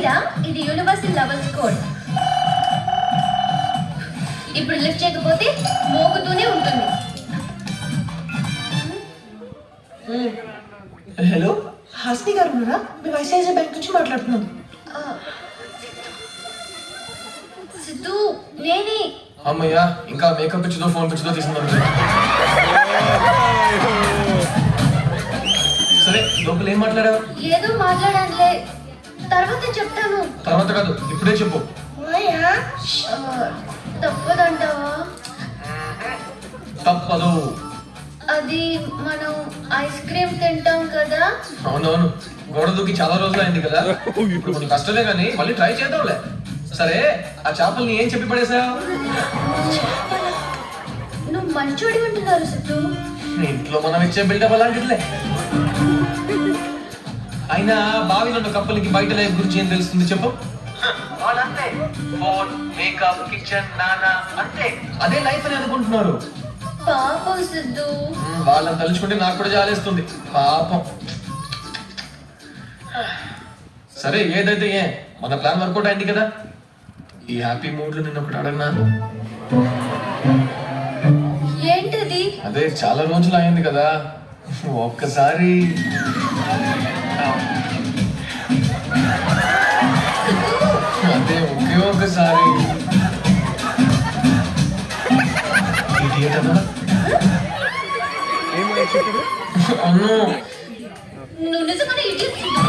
సూర్య ఇది universal levels code. ఇప్పుడు lift చేయకపోతే మోగుతూనే ఉంటుంది. హలో హాస్ని గారు ఉన్నారా? మేము ఐసిఐసిఐ బ్యాంక్ నుంచి మాట్లాడుతున్నాం. సిద్ధు నేనే. అమ్మయ్యా, ఇంకా మేకప్ పిచ్చిదో ఫోన్ పిచ్చిదో తీసుకున్నాను. సరే లోపల ఏం మాట్లాడావు? ఏదో మాట్లాడానులే, తర్వాత చెప్తాను. తర్వాత కాదు, ఇప్పుడే చెప్పు. తప్పదంటావా? తప్పదు. అది మనం ఐస్ క్రీమ్ తింటాం కదా. అవునవును, గోడ దూకి చాలా రోజులు అయింది కదా, ఇప్పుడు కొంచెం కష్టమే కానీ మళ్ళీ ట్రై చేద్దాంలే. సరే ఆ చేపల్ని ఏం చెప్పి పడేసావు? నువ్వు మంచోడి అంటున్నారు సిద్ధు. ఇంట్లో మనం ఇచ్చే బిల్డప్ అలాంటిలే. అయినా బావిలో ఉన్న కప్పలకి బయట లైఫ్ గురించి ఏం తెలుస్తుంది చెప్పు? వాళ్ళంతే, ఫోన్, మేకప్, కిచెన్, నానా, అంతే. అదే లైఫ్ అని అనుకుంటున్నారు. పాపం సిద్ధు. వాళ్ళని తలుచుకుంటే నాకు కూడా జాలేస్తుంది, పాపం. సరే ఏదైతే ఏ, మన ప్లాన్ వర్కౌట్ అయింది కదా. ఈ హ్యాపీ మూడ్ లో నేను ఒకటి అడగనా? ఏంటది? అదే చాలా రోజులు అయింది కదా, ఒక్కసారి అదే ఒకే ఒక్కసారి నువ్వు నిజంగానే ఇడియట్ సిద్ధు.